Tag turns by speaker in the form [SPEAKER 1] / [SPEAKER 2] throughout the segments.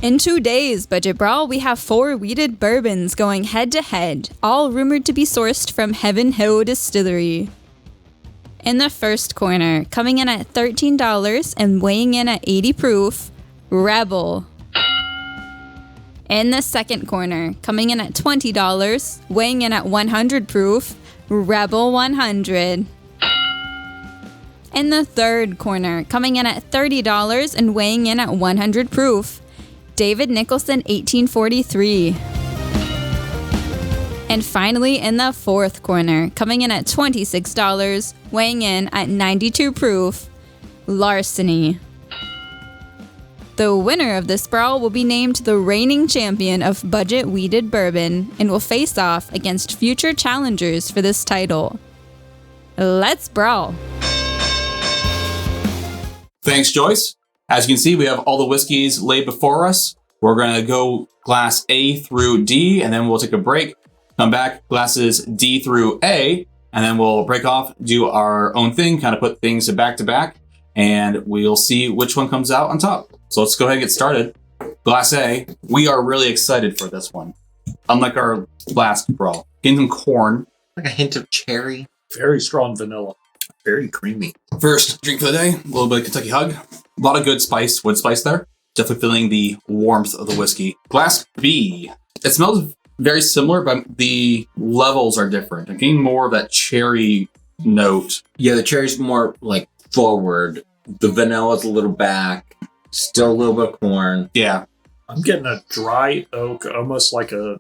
[SPEAKER 1] In today's Budget Brawl, we have 4 wheated bourbons going head-to-head, all rumored to be sourced from Heaven Hill Distillery. In the first corner, coming in at $13 and weighing in at 80 proof, Rebel. In the second corner, coming in at $20, weighing in at 100 proof, Rebel 100. In the third corner, coming in at $30 and weighing in at 100 proof, David Nicholson 1843. And finally, in the fourth corner, coming in at $26, weighing in at 92 proof, Larceny. The winner of this brawl will be named the reigning champion of Budget Wheated Bourbon and will face off against future challengers for this title. Let's brawl!
[SPEAKER 2] Thanks, Joyce. As you can see, we have all the whiskeys laid before us. We're going to go glass A through D, and then we'll take a break. Come back, glasses D through A, and then we'll break off, do our own thing, kind of put things back to back, and we'll see which one comes out on top. So let's go ahead and get started. Glass A, we are really excited for this one. Unlike our last brawl. Getting some corn.
[SPEAKER 3] Like a hint of cherry.
[SPEAKER 4] Very strong vanilla. Very creamy.
[SPEAKER 2] First drink for the day, a little bit of Kentucky Hug. A lot of good spice, wood spice there. Definitely feeling the warmth of the whiskey. Glass B, it smells very similar, but the levels are different. I'm getting more of that cherry note.
[SPEAKER 3] Yeah, the cherry's more like forward. The vanilla's a little back. Still a little bit of corn.
[SPEAKER 2] Yeah.
[SPEAKER 4] I'm getting a dry oak, almost like a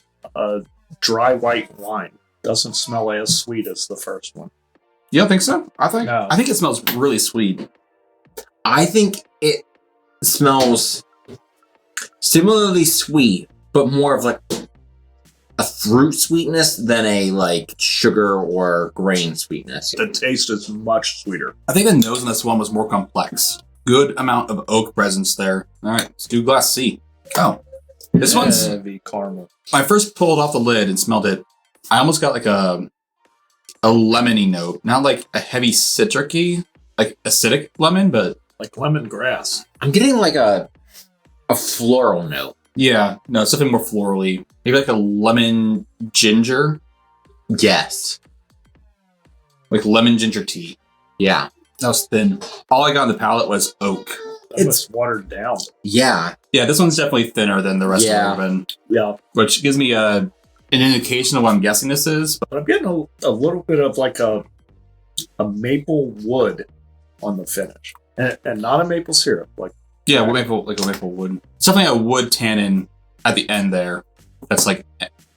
[SPEAKER 4] dry white wine. Doesn't smell as sweet as the first one.
[SPEAKER 2] You don't think so? I think
[SPEAKER 4] No.
[SPEAKER 2] it smells really sweet.
[SPEAKER 3] I think it smells similarly sweet, but more of like a fruit sweetness than a like sugar or grain sweetness.
[SPEAKER 4] The taste is much sweeter.
[SPEAKER 2] I think the nose on this one was more complex. Good amount of oak presence there. All right, let's do glass C. Oh, this one's...
[SPEAKER 4] Heavy caramel.
[SPEAKER 2] When I first pulled off the lid and smelled it, I almost got like a lemony note. Not like a heavy citric-y, like acidic lemon, but...
[SPEAKER 4] Like lemongrass.
[SPEAKER 3] I'm getting like a floral note.
[SPEAKER 2] Yeah, no, it's something more florally. Maybe like a lemon ginger.
[SPEAKER 3] Yes.
[SPEAKER 2] Like lemon ginger tea.
[SPEAKER 3] Yeah.
[SPEAKER 2] That was thin. All I got on the palate was oak.
[SPEAKER 4] It's watered down.
[SPEAKER 3] Yeah.
[SPEAKER 2] Yeah, this one's definitely thinner than the rest
[SPEAKER 3] Yeah.
[SPEAKER 2] of the bourbon,
[SPEAKER 4] Yeah.
[SPEAKER 2] which gives me an indication of what I'm guessing this is.
[SPEAKER 4] But I'm getting a little bit of like a maple wood on the finish. And not a maple syrup. Like
[SPEAKER 2] Yeah, like a maple wood. It's definitely a wood tannin at the end there. That's like,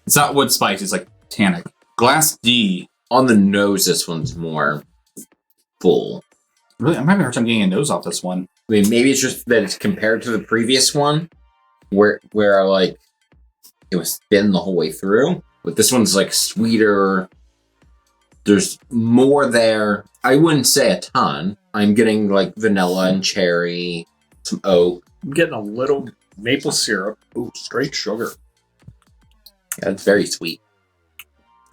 [SPEAKER 2] it's not wood spice, it's like tannic. Glass D.
[SPEAKER 3] On the nose, this one's more full.
[SPEAKER 2] Really, I'm having a hard time getting a nose off this one.
[SPEAKER 3] I mean, maybe it's just that it's compared to the previous one, where like it was thin the whole way through. But this one's like sweeter. There's more there. I wouldn't say a ton. I'm getting like vanilla and cherry, some oak.
[SPEAKER 4] I'm getting a little maple syrup. Ooh, straight sugar.
[SPEAKER 3] Yeah, it's very sweet.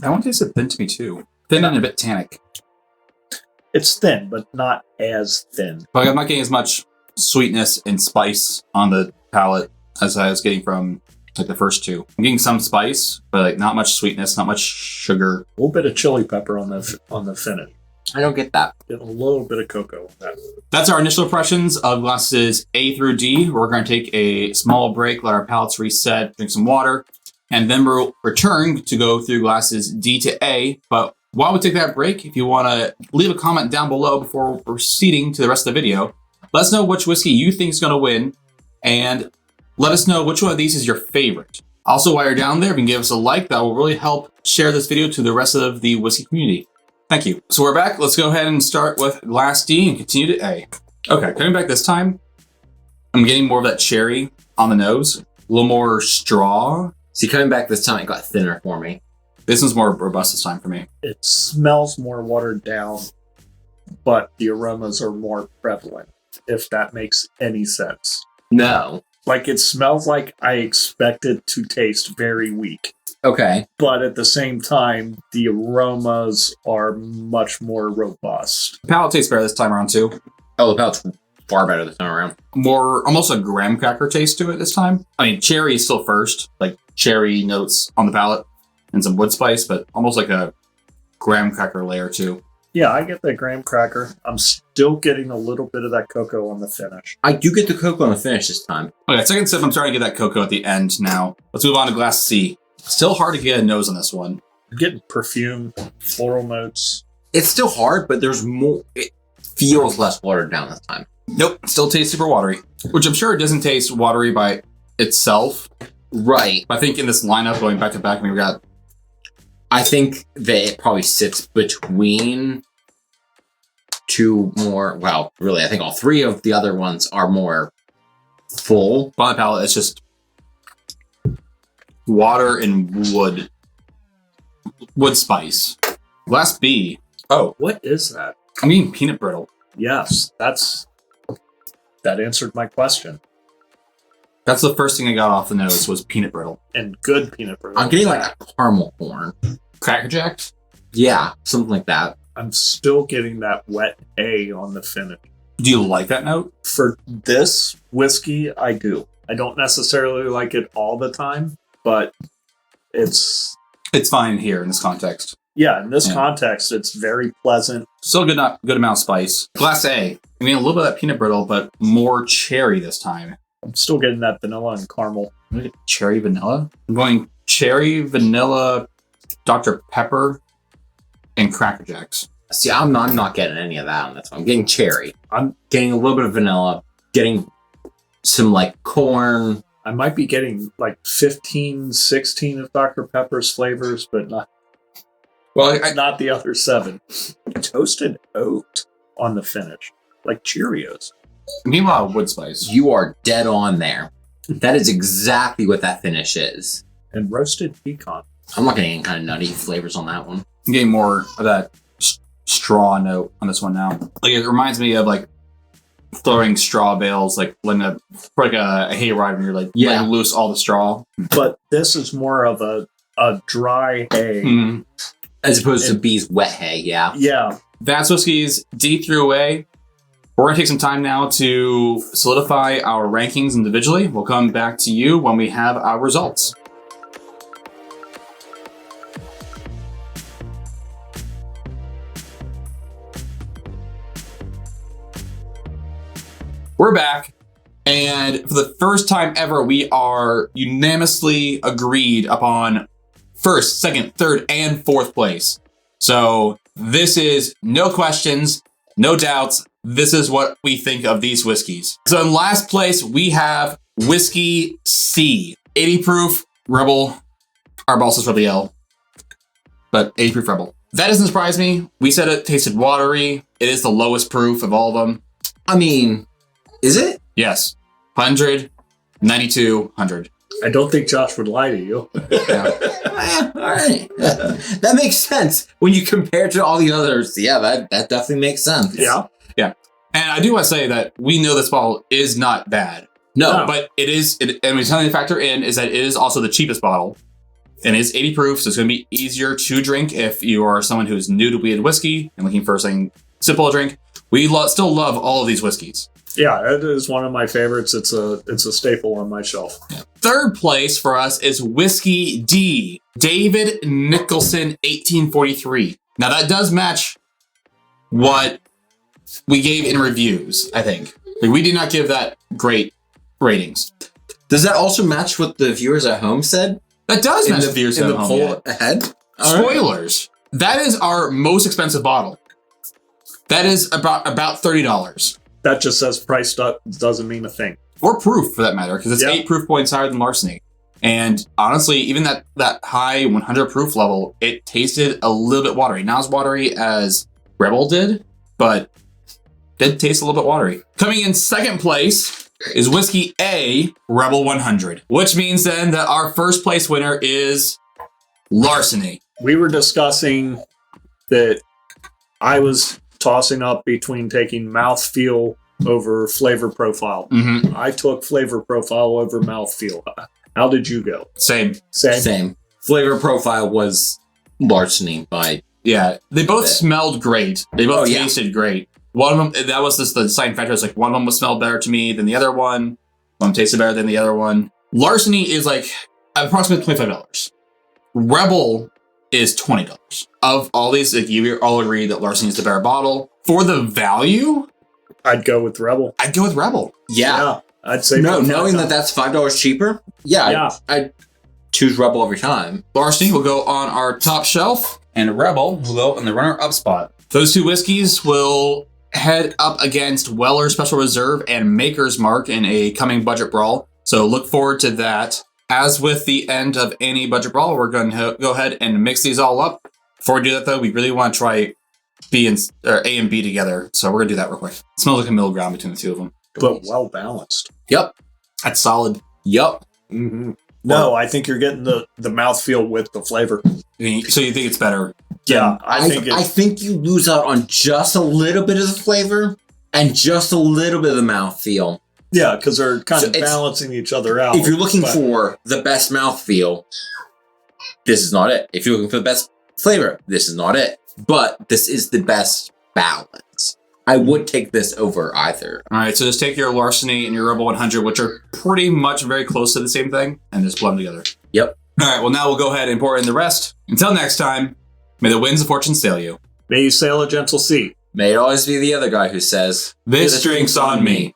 [SPEAKER 2] That one tasted thin to me too. Thin and a bit tannic.
[SPEAKER 4] It's thin, but not as thin.
[SPEAKER 2] But I'm not getting as much sweetness and spice on the palate as I was getting from like the first two. I'm getting some spice, but like not much sweetness, not much sugar.
[SPEAKER 4] A little bit of chili pepper on the finish.
[SPEAKER 3] I don't get that.
[SPEAKER 4] Getting a little bit of cocoa on that.
[SPEAKER 2] That's our initial impressions of glasses A through D. We're going to take a small break, let our palates reset, drink some water, and then we'll return to go through glasses D to A. But while we take that break, if you want to leave a comment down below before proceeding to the rest of the video, let us know which whiskey you think is going to win, and let us know which one of these is your favorite. Also, while you're down there, if you can give us a like, that will really help share this video to the rest of the whiskey community. Thank you. So we're back. Let's go ahead and start with glass D and continue to A. Okay, coming back this time, I'm getting more of that cherry on the nose, a little more straw.
[SPEAKER 3] See, coming back this time, it got thinner for me.
[SPEAKER 2] This one's more robust this time for me.
[SPEAKER 4] It smells more watered down, but the aromas are more prevalent, if that makes any sense.
[SPEAKER 3] No.
[SPEAKER 4] Like, it smells like I expect it to taste very weak.
[SPEAKER 3] Okay.
[SPEAKER 4] But at the same time, the aromas are much more robust.
[SPEAKER 2] The palate tastes better this time around too.
[SPEAKER 3] Oh, the palate's far better this time around.
[SPEAKER 2] More, almost a graham cracker taste to it this time. I mean, cherry is still first, like cherry notes on the palate and some wood spice, but almost like a graham cracker layer too.
[SPEAKER 4] Yeah, I get that graham cracker. I'm still getting a little bit of that cocoa on the finish.
[SPEAKER 3] I do get the cocoa on the finish this time.
[SPEAKER 2] Okay, second sip, I'm starting to get that cocoa at the end now. Let's move on to glass C. Still hard to get a nose on this one.
[SPEAKER 4] I'm getting perfume, floral notes.
[SPEAKER 3] It's still hard, but there's more. It feels less watered down this time.
[SPEAKER 2] Nope, still tastes super watery, which I'm sure it doesn't taste watery by itself.
[SPEAKER 3] Right.
[SPEAKER 2] I think in this lineup, going back to back, we got...
[SPEAKER 3] I think that it probably sits between two more. Well, really, I think all three of the other ones are more full.
[SPEAKER 2] On the palate, it's just water and wood spice. Glass B. Oh,
[SPEAKER 4] What is that?
[SPEAKER 2] I mean peanut brittle.
[SPEAKER 4] Yes, that answered my question.
[SPEAKER 2] That's the first thing I got off the nose was peanut brittle.
[SPEAKER 4] And good peanut butter.
[SPEAKER 3] I'm getting like a caramel corn.
[SPEAKER 2] Cracker Jack?
[SPEAKER 3] Yeah, something like that.
[SPEAKER 4] I'm still getting that wet A on the finish.
[SPEAKER 2] Do you like that note?
[SPEAKER 4] For this whiskey, I do. I don't necessarily like it all the time, but it's
[SPEAKER 2] fine here in this context.
[SPEAKER 4] yeah, in this context, it's very pleasant.
[SPEAKER 2] Still good amount of spice. Glass A. I mean, a little bit of that peanut brittle, but more cherry this time.
[SPEAKER 4] I'm still getting that vanilla and caramel.
[SPEAKER 2] I'm gonna get cherry vanilla. I'm going cherry vanilla, Dr. Pepper, and Cracker Jacks.
[SPEAKER 3] See, I'm not getting any of that on this one. I'm getting cherry. I'm getting a little bit of vanilla. Getting some like corn.
[SPEAKER 4] I might be getting like 15, 16 of Dr. Pepper's flavors, but not not the other 7. Toasted oat on the finish, like Cheerios.
[SPEAKER 2] Meanwhile, wood spice.
[SPEAKER 3] You are dead on there. That is exactly what that finish is.
[SPEAKER 4] And roasted pecan.
[SPEAKER 3] I'm not getting any kind of nutty flavors on that one.
[SPEAKER 2] I'm getting more of that straw note on this one now. Like it reminds me of like throwing straw bales, like letting a hayride when you're like letting loose all the straw.
[SPEAKER 4] But this is more of a dry hay.
[SPEAKER 2] Mm-hmm.
[SPEAKER 3] As opposed to B's wet hay, yeah.
[SPEAKER 4] Yeah.
[SPEAKER 2] Vance Whiskey's D through A. We're going to take some time now to solidify our rankings individually. We'll come back to you when we have our results. We're back, and for the first time ever, we are unanimously agreed upon first, second, third, and fourth place. So this is no questions, no doubts. This is what we think of these whiskeys. So in last place, we have Whiskey C. 80 proof Rebel. Our boss is Rebel L, but 80 proof Rebel. That doesn't surprise me. We said it tasted watery. It is the lowest proof of all of them.
[SPEAKER 3] I mean, is it?
[SPEAKER 2] Yes. 100, 92, 100.
[SPEAKER 4] I don't think Josh would lie to you.
[SPEAKER 2] Yeah.
[SPEAKER 3] All right. That makes sense. When you compare to all the others, yeah, that definitely makes sense.
[SPEAKER 4] Yeah.
[SPEAKER 2] Yeah. And I do want to say that we know this bottle is not bad.
[SPEAKER 3] No.
[SPEAKER 2] But it is, and something to factor in is that it is also the cheapest bottle. And it is 80 proof, so it's going to be easier to drink if you are someone who's new to weeded whiskey and looking for something simple to drink. We still love all of these whiskeys.
[SPEAKER 4] Yeah, it is one of my favorites. It's a staple on my shelf.
[SPEAKER 2] Yeah. Third place for us is Whiskey D. David Nicholson, 1843. Now that does match what we gave in reviews, I think. Like, we did not give that great ratings.
[SPEAKER 3] Does that also match what the viewers at home said?
[SPEAKER 2] That does match the viewers
[SPEAKER 3] in
[SPEAKER 2] at
[SPEAKER 3] the
[SPEAKER 2] home.
[SPEAKER 3] poll ahead.
[SPEAKER 2] Spoilers. Right. That is our most expensive bottle. That is about $30.
[SPEAKER 4] That just says price doesn't mean a thing.
[SPEAKER 2] Or proof, for that matter, because it's 8 proof points higher than Larceny. And honestly, even that high 100 proof level, it tasted a little bit watery. Not as watery as Rebel did, but did taste a little bit watery. Coming in second place is Whiskey A, Rebel 100. Which means then that our first place winner is Larceny.
[SPEAKER 4] We were discussing that I was tossing up between taking mouthfeel over flavor profile.
[SPEAKER 2] Mm-hmm.
[SPEAKER 4] I took flavor profile over mouthfeel. How did you go?
[SPEAKER 2] Same.
[SPEAKER 3] Flavor profile was Larceny by...
[SPEAKER 2] Yeah, they both smelled great. They both tasted great. One of them, that was just the deciding factor. It's like one of them would smell better to me than the other one. One tasted better than the other one. Larceny is like approximately $25. Rebel is $20. Of all these, like, you all agree that Larceny is the better bottle. For the value,
[SPEAKER 4] I'd go with Rebel.
[SPEAKER 2] I'd go with Rebel.
[SPEAKER 3] Yeah.
[SPEAKER 4] I'd say
[SPEAKER 3] no, knowing that that's $5 cheaper. Yeah. I'd choose Rebel every time.
[SPEAKER 2] Larceny will go on our top shelf, and Rebel will go in the runner-up spot. Those two whiskeys will head up against Weller Special Reserve and Maker's Mark in a coming Budget Brawl. So look forward to that. As with the end of any Budget Brawl, we're going to go ahead and mix these all up. Before we do that, though, we really want to try A and B together. So we're going to do that real quick. It smells like a middle ground between the two of them.
[SPEAKER 4] But well balanced.
[SPEAKER 2] Yep. That's solid.
[SPEAKER 3] Yep.
[SPEAKER 4] Mm-hmm. No, I think you're getting the mouthfeel with the flavor.
[SPEAKER 2] So you think it's better?
[SPEAKER 4] Yeah,
[SPEAKER 3] I think you lose out on just a little bit of the flavor and just a little bit of the mouthfeel.
[SPEAKER 4] Yeah, because they're kind of balancing each other out.
[SPEAKER 3] If you're looking for the best mouthfeel, this is not it. If you're looking for the best flavor, this is not it. But this is the best balance. I would take this over either.
[SPEAKER 2] All right, so just take your Larceny and your Rebel 100, which are pretty much very close to the same thing, and just blend them together.
[SPEAKER 3] Yep.
[SPEAKER 2] All right, well, now we'll go ahead and pour in the rest. Until next time, may the winds of fortune sail you.
[SPEAKER 4] May you sail a gentle sea.
[SPEAKER 3] May it always be the other guy who says,
[SPEAKER 2] This drink's on me.